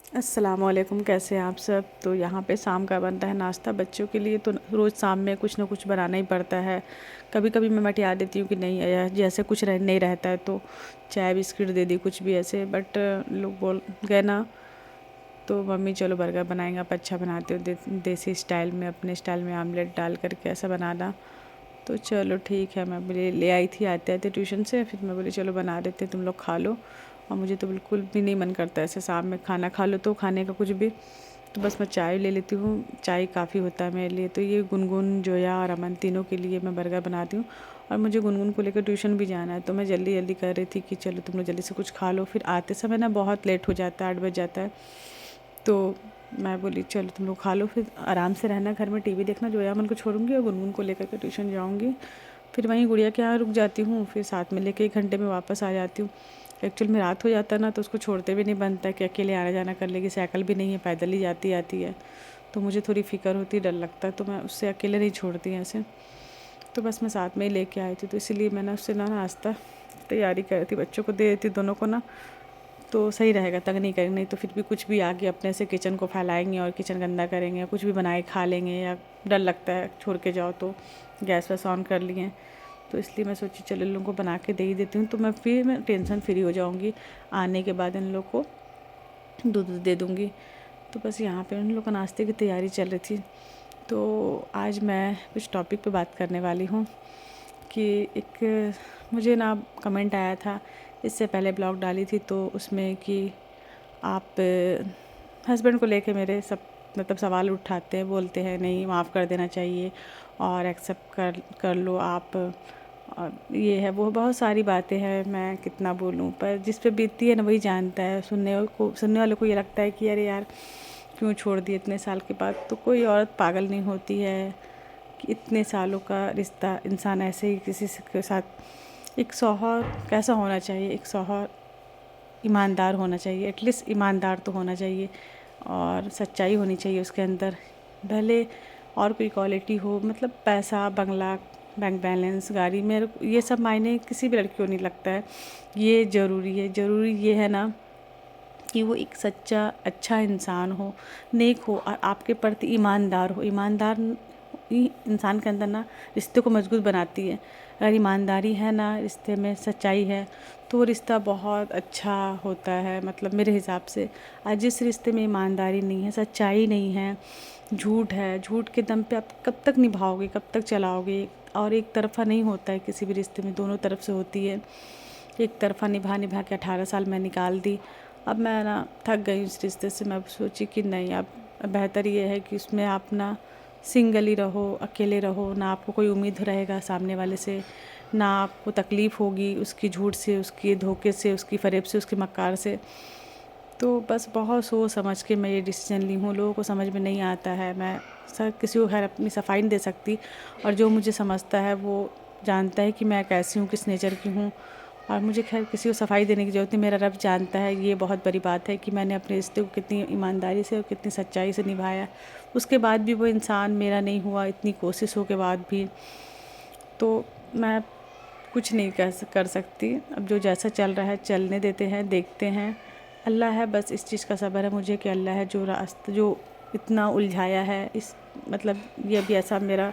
अस्सलामुअलैकुम, कैसे हैं आप सब। तो यहाँ पे शाम का बनता है नाश्ता बच्चों के लिए। तो रोज़ शाम में कुछ ना कुछ बनाना ही पड़ता है। कभी कभी मैं मटिया देती हूँ कि नहीं, जैसे कुछ नहीं रहता है तो चाय बिस्किट दे दी, कुछ भी ऐसे। बट लोग बोल गए ना, तो मम्मी चलो बर्गर बनाएंगे, आप अच्छा बनाते हो, देसी स्टाइल में, अपने स्टाइल में आमलेट डाल करके ऐसा बनाना। तो चलो ठीक है, मैं बोले ले आई थी आते आते ट्यूशन से, फिर मैं बोली चलो बना देते, तुम लोग खा लो। और मुझे तो बिल्कुल भी नहीं मन करता ऐसे शाम में खाना खा लो तो खाने का कुछ भी। तो बस मैं चाय ले लेती हूँ, चाय काफ़ी होता है मेरे लिए। तो ये गुनगुन, जोया और अमन तीनों के लिए मैं बर्गर बनाती हूँ। और मुझे गुनगुन को लेकर ट्यूशन भी जाना है, तो मैं जल्दी जल्दी कर रही थी कि चलो तुम लोग जल्दी से कुछ खा लो। फिर आते समय ना बहुत लेट हो जाता है, 8 बज जाता है। तो मैं बोली चलो तुम लोग खा लो, फिर आराम से रहना घर में, टीवी देखना। जोया अमन को छोड़ूंगी और गुनगुन को लेकर के ट्यूशन जाऊँगी। फिर वहीं गुड़िया के यहाँ रुक जाती हूँ, फिर साथ में लेके 1 घंटे में वापस आ जाती हूँ। एक्चुअल में रात हो जाता है ना, तो उसको छोड़ते भी नहीं बनता कि अकेले आना जाना कर लेगी। साइकिल भी नहीं है, पैदल ही जाती आती है। तो मुझे थोड़ी फ़िक्र होती, डर लगता है, तो मैं उससे अकेले नहीं छोड़ती ऐसे। तो बस मैं साथ में ही लेके आई थी, तो इसीलिए मैंने उससे ना नाश्ता तैयारी करी थी, बच्चों को दे देती दोनों को ना, तो सही रहेगा, तंग नहीं करेंगे। नहीं तो फिर भी कुछ भी आके अपने से किचन को फैलाएंगे और किचन गंदा करेंगे, या कुछ भी बनाए खा लेंगे, या डर लगता है छोड़ के जाओ तो। गैस वैस ऑन कर लिए, तो इसलिए मैं सोची चलो इन लोगों को बना के दे ही देती हूँ, तो मैं टेंशन फ्री हो जाऊँगी। आने के बाद इन लोग को दूध दे दूँगी। तो बस यहाँ पे उन लोग का नाश्ते की तैयारी चल रही थी। तो आज मैं कुछ टॉपिक पे बात करने वाली हूँ कि एक मुझे ना कमेंट आया था, इससे पहले ब्लॉग डाली थी तो उसमें कि आप हस्बैंड को लेके मेरे सब मतलब सवाल उठाते हैं, बोलते हैं नहीं माफ़ कर देना चाहिए और एक्सेप्ट कर कर लो आप। और ये है वो, बहुत सारी बातें हैं, मैं कितना बोलूँ। पर जिस पे बीतती है ना वही जानता है। सुनने वालों को ये लगता है कि अरे यार क्यों छोड़ दिए इतने साल के बाद। तो कोई औरत पागल नहीं होती है कि इतने सालों का रिश्ता इंसान ऐसे ही किसी के साथ। एक शौहर कैसा होना चाहिए, एक शौहर ईमानदार होना चाहिए, एटलीस्ट ईमानदार तो होना चाहिए, और सच्चाई होनी चाहिए उसके अंदर। भले और कोई क्वालिटी हो, मतलब पैसा, बंगला, बैंक बैलेंस, गाड़ी, मेरे ये सब मायने किसी भी लड़की को नहीं लगता है। ये ज़रूरी है, ज़रूरी ये है ना कि वो एक सच्चा अच्छा इंसान हो, नेक हो और आपके प्रति ईमानदार हो। ईमानदार ही इंसान के अंदर ना रिश्ते को मजबूत बनाती है। अगर ईमानदारी है ना, रिश्ते में सच्चाई है, तो वो रिश्ता बहुत अच्छा होता है, मतलब मेरे हिसाब से। आज जिस रिश्ते में ईमानदारी नहीं है, सच्चाई नहीं है, झूठ है, झूठ के दम पे आप कब तक निभाओगे, कब तक चलाओगे। और एक तरफ़ा नहीं होता है किसी भी रिश्ते में, दोनों तरफ से होती है। एक तरफ़ा निभा निभा के 18 साल मैं निकाल दी। अब मैं ना थक गई इस रिश्ते से। मैं सोची कि नहीं, अब बेहतर ये है कि उसमें आप ना सिंगल ही रहो, अकेले रहो। ना आपको कोई उम्मीद रहेगा सामने वाले से, ना आपको तकलीफ़ होगी उसकी झूठ से, उसके धोखे से, उसकी फ़रेब से, उसके मक्कार से। तो बस बहुत सोच समझ के मैं ये डिसीजन ली हूँ। लोगों को समझ में नहीं आता है, मैं सर किसी को खैर अपनी सफाई नहीं दे सकती। और जो मुझे समझता है वो जानता है कि मैं कैसी हूँ, किस नेचर की हूँ। और मुझे खैर किसी को सफाई देने की ज़रूरत नहीं, मेरा रब जानता है। ये बहुत बड़ी बात है कि मैंने अपने रिश्ते को कितनी ईमानदारी से और कितनी सच्चाई से निभाया। उसके बाद भी वो इंसान मेरा नहीं हुआ, इतनी कोशिशों के बाद भी। तो मैं कुछ नहीं कर सकती। अब जो जैसा चल रहा है चलने देते हैं, देखते हैं। अल्लाह है, बस इस चीज़ का सब्र है मुझे कि अल्लाह है जो रास्ता जो इतना उलझाया है, इस मतलब ये भी ऐसा मेरा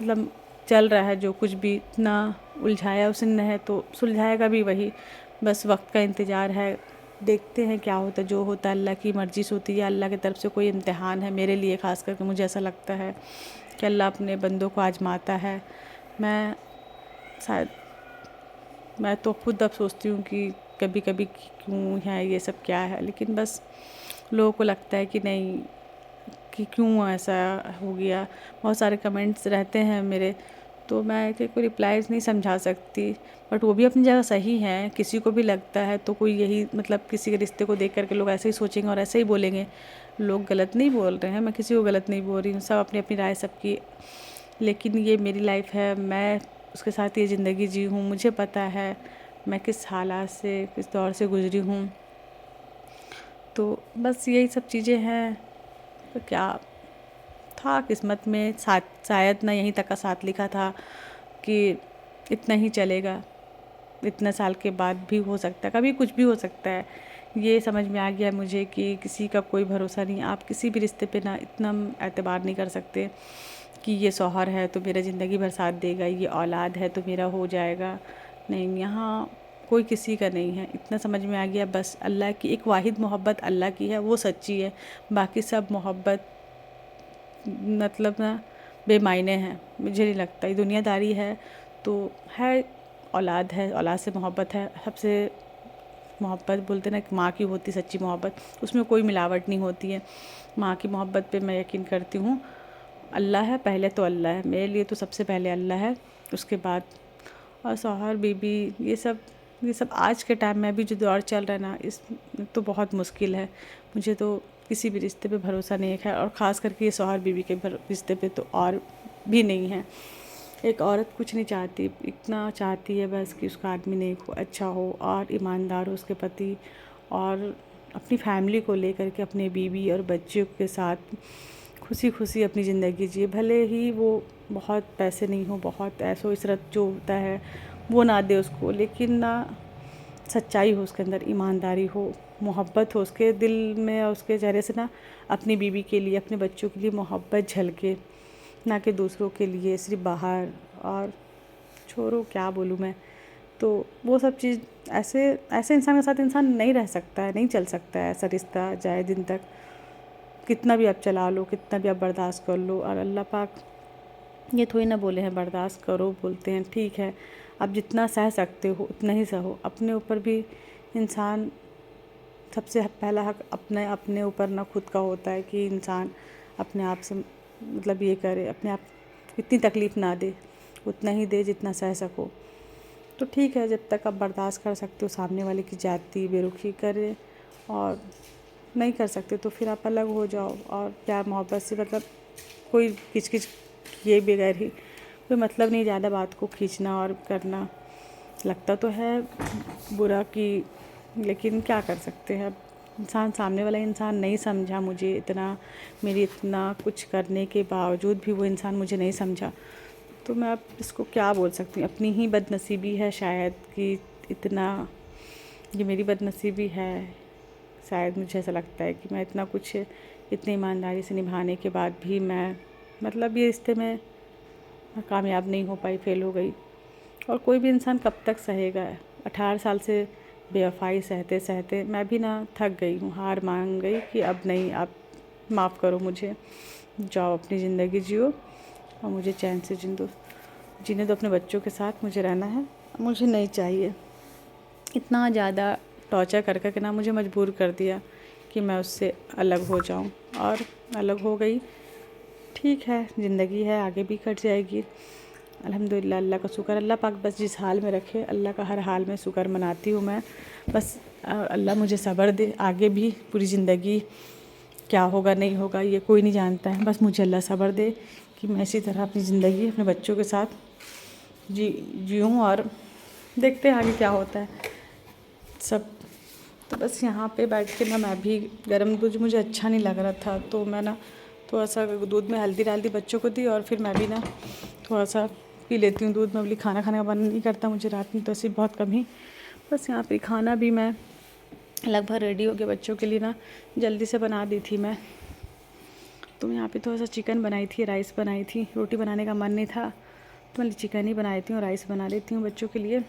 मतलब चल रहा है, जो कुछ भी इतना उलझाया उसने है तो सुलझाएगा भी वही। बस वक्त का इंतज़ार है, देखते हैं क्या होता है। जो होता है अल्लाह की मर्ज़ी से होती है, अल्लाह की तरफ से कोई इम्तिहान है मेरे लिए। ख़ास करके मुझे ऐसा लगता है कि अल्लाह अपने बंदों को आजमाता है। मैं शायद मैं तो खुद अब सोचती हूँ कि कभी कभी क्यों है ये सब, क्या है। लेकिन बस लोगों को लगता है कि नहीं, कि क्यों ऐसा हो गया। बहुत सारे कमेंट्स रहते हैं मेरे, तो मैं कि कोई रिप्लाईज नहीं समझा सकती। बट वो भी अपनी जगह सही है। किसी को भी लगता है तो कोई यही मतलब किसी के रिश्ते को देख करके लोग ऐसे ही सोचेंगे और ऐसे ही बोलेंगे। लोग गलत नहीं बोल रहे हैं, मैं किसी को गलत नहीं बोल रही हूँ, सब अपनी अपनी राय सबकी। लेकिन ये मेरी लाइफ है, मैं उसके साथ ये ज़िंदगी जी हूँ। मुझे पता है मैं किस हालात से, किस दौर से गुज़री हूँ। तो बस यही सब चीज़ें हैं। तो क्या था किस्मत में, साथ शायद ना यहीं तक का साथ लिखा था कि इतना ही चलेगा। इतने साल के बाद भी हो सकता है, कभी कुछ भी हो सकता है। ये समझ में आ गया मुझे कि किसी का कोई भरोसा नहीं। आप किसी भी रिश्ते पे ना इतना एतबार नहीं कर सकते कि ये शौहर है तो मेरा ज़िंदगी भर साथ देगा, ये औलाद है तो मेरा हो जाएगा। नहीं, यहाँ कोई किसी का नहीं है, इतना समझ में आ गया। बस अल्लाह की एक वाहिद मोहब्बत अल्लाह की है, वो सच्ची है। बाकी सब मोहब्बत मतलब ना बेमायने हैं। मुझे नहीं लगता, ये दुनियादारी है तो है, औलाद है, औलाद से मोहब्बत है। सबसे मोहब्बत बोलते ना, माँ की होती सच्ची मोहब्बत, उसमें कोई मिलावट नहीं होती है। माँ की मोहब्बत पे मैं यकीन करती हूँ। अल्लाह है पहले, तो अल्लाह है मेरे लिए, तो सबसे पहले अल्लाह है, उसके बाद और शौहर बीबी, ये सब आज के टाइम में अभी जो दौर चल रहा है ना, इस तो बहुत मुश्किल है। मुझे तो किसी भी रिश्ते पे भरोसा नहीं है, खैर, और ख़ास करके ये शौहर बीवी के रिश्ते पे तो और भी नहीं है। एक औरत कुछ नहीं चाहती, इतना चाहती है बस कि उसका आदमी नेक हो, अच्छा हो और ईमानदार हो उसके पति, और अपनी फैमिली को लेकर के अपने बीवी और बच्चों के साथ खुशी खुशी अपनी ज़िंदगी जिए। भले ही वो बहुत पैसे नहीं हो, बहुत ऐसो इशरत जो होता है वो ना दे उसको, लेकिन ना सच्चाई हो उसके अंदर, ईमानदारी हो, मोहब्बत हो उसके दिल में और उसके चेहरे से ना, अपनी बीवी के लिए, अपने बच्चों के लिए मोहब्बत झलके, ना कि दूसरों के लिए सिर्फ बाहर। और छोड़ो क्या बोलूँ मैं, तो वो सब चीज़, ऐसे ऐसे इंसान के साथ इंसान नहीं रह सकता है, नहीं चल सकता है ऐसा रिश्ता जाए दिन तक। कितना भी आप चला लो, कितना भी आप बर्दाश्त कर लो, और अल्लाह पाक ये थोड़ी ना बोले हैं बर्दाश्त करो, बोलते हैं ठीक है आप जितना सह सकते हो उतना ही सहो। अपने ऊपर भी इंसान, सबसे पहला हक अपने अपने ऊपर ना खुद का होता है कि इंसान अपने आप से मतलब ये करे, अपने आप इतनी तकलीफ़ ना दे, उतना ही दे जितना सह सको। तो ठीक है, जब तक आप बर्दाश्त कर सकते हो सामने वाले की ज़्यादती बेरुखी करे, और नहीं कर सकते तो फिर आप अलग हो जाओ। और प्यार मोहब्बत से मतलब कोई किचकिच किए बगैर ही, कोई मतलब नहीं ज़्यादा बात को खींचना और करना। लगता तो है बुरा कि, लेकिन क्या कर सकते हैं अब। इंसान, सामने वाला इंसान नहीं समझा मुझे इतना, मेरी इतना कुछ करने के बावजूद भी वो इंसान मुझे नहीं समझा, तो मैं अब इसको क्या बोल सकती हूँ। अपनी ही बदनसीबी है शायद कि इतना, ये मेरी बदनसीबी है शायद। मुझे ऐसा लगता है कि मैं इतना कुछ इतनी ईमानदारी से निभाने के बाद भी मैं मतलब ये रिश्ते में कामयाब नहीं हो पाई, फेल हो गई। और कोई भी इंसान कब तक सहेगा। 18 साल से बेवफाई सहते सहते मैं भी ना थक गई हूँ, हार मान गई कि अब नहीं, आप माफ़ करो मुझे, जाओ अपनी ज़िंदगी जियो और मुझे चैन से जीने दो अपने बच्चों के साथ। मुझे रहना है, मुझे नहीं चाहिए। इतना ज़्यादा टॉर्चर कर कर के ना मुझे मजबूर कर दिया कि मैं उससे अलग हो जाऊं, और अलग हो गई। ठीक है, ज़िंदगी है, आगे भी कट जाएगी। अल्हम्दुलिल्लाह, अल्लाह का शुक्र, अल्लाह पाक बस जिस हाल में रखे, अल्लाह का हर हाल में शुक्र मनाती हूँ मैं। बस अल्लाह मुझे सब्र दे, आगे भी पूरी ज़िंदगी क्या होगा नहीं होगा ये कोई नहीं जानता है। बस मुझे अल्लाह सब्र दे कि मैं इसी तरह अपनी ज़िंदगी अपने बच्चों के साथ जीऊँ, और देखते हैं आगे क्या होता है सब। तो बस यहाँ पे बैठ के ना मैं भी गर्म दूध मुझे अच्छा नहीं लग रहा था, तो मैं ना थोड़ा सा दूध में हल्दी डाल दी बच्चों को दी, और फिर मैं भी ना थोड़ा सा पी लेती हूँ दूध। मैं बोली खाना खाने का मन नहीं करता मुझे रात में, तो ऐसे बहुत कम ही। बस यहाँ पे खाना भी मैं लगभग रेडी हो गया बच्चों के लिए ना, जल्दी से बना दी थी मैं। तो मैं यहाँ पे थोड़ा सा चिकन बनाई थी, राइस बनाई थी, रोटी बनाने का मन नहीं था तो मैं चिकन ही बनाई थी और राइस बना लेती हूँ बच्चों के लिए,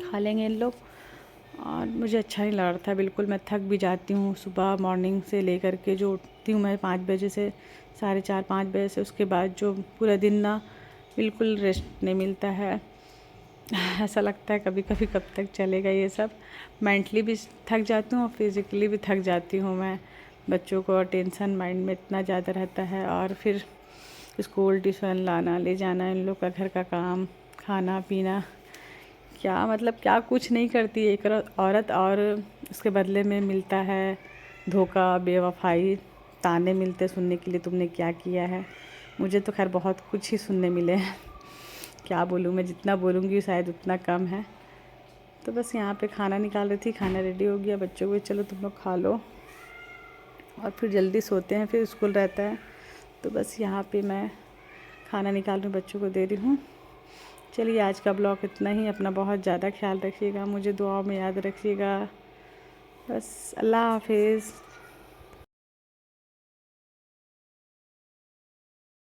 खा लेंगे इन लोग। और मुझे अच्छा नहीं लग रहा था बिल्कुल। मैं थक भी जाती हूँ सुबह मॉर्निंग से लेकर के, जो उठती हूँ मैं 5 बजे से, 4:30-5 बजे से, उसके बाद जो पूरा दिन ना बिल्कुल रेस्ट नहीं मिलता है। ऐसा लगता है कभी कभी कब तक चलेगा ये सब। मेंटली भी थक जाती हूँ और फिज़िकली भी थक जाती हूँ मैं। बच्चों को टेंशन माइंड में इतना ज़्यादा रहता है, और फिर स्कूल ट्यूशन लाना ले जाना, इन लोग का घर का काम, खाना पीना, क्या मतलब क्या कुछ नहीं करती एक औरत, और उसके बदले में मिलता है धोखा, बेवफाई, ताने मिलते सुनने के लिए, तुमने क्या किया है। मुझे तो खैर बहुत कुछ ही सुनने मिले हैं, क्या बोलूँ मैं, जितना बोलूँगी शायद उतना कम है। तो बस यहाँ पे खाना निकाल रही थी, खाना रेडी हो गया, बच्चों को चलो तुम लोग खा लो, और फिर जल्दी सोते हैं, फिर स्कूल रहता है। तो बस यहाँ पे मैं खाना निकाल रही हूँ, बच्चों को दे रही हूँ। चलिए आज का ब्लॉग इतना ही। अपना बहुत ज़्यादा ख्याल रखिएगा, मुझे दुआओं में याद रखिएगा। बस अल्लाह हाफिज़।